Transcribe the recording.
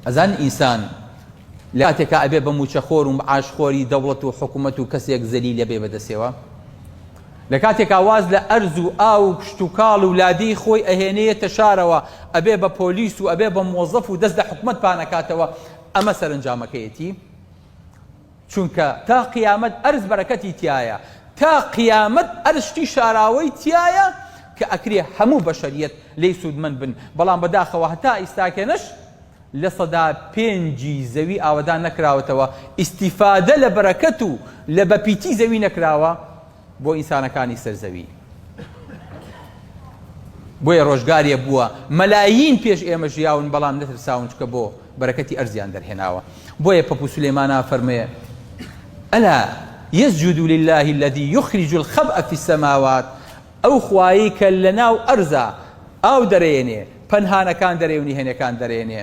ئەزان ئینسان لە کاتێکا ئەبێ بە موچەخۆر و عاشخۆری دەوڵەت و حکوومەت و کەسێک زەلیل لەبێ بەدەستێەوە، لە کاتێکا واز لە ئەرز و ئاو و کشت و کاڵ و لادی خۆی ئەهێنەیەتە شارەوە، ئەبێ بە پۆلیس و ئەبێ بە مۆزەف و دەست لە حکوومەت پانەکاتەوە، ئەمە سەرنجامەکەیەتی. چونکە تا قیامەت ئەرز بەرەکەتی تایە، تا قیامەت ئەرشتی شاراوەی تایە کە ئەکرێ هەموو بەشەریەت لێی سوودمەند بن. بەڵام بەداخەوە هەتا ئیستاکێنش لە سەدا 5 زەوی ئاوەدا نەکراوەتەوە، ئیستیفادە لە بەرەکەت و لە بەپیتی زەوی نەکراوە بۆ ئینسانەکانی سەرزەوی. بۆیە ڕۆژگارێ بووە مەلايين پێش ئێمە ژیاون بەڵام نەترساون چکە بۆ بەرەکەتی ئەرزیان دەرهێناوە. بۆیە پەپوو سولەیمانە فەرمێ ئەلا يسجد لله الذي يخرج الخبأ في السماوات، ئەو خوایی کە لە ناو ئەرزە ئاو دەرێنێ، پەنهانەکان دەرێونی هێنەکان دەرێنێ.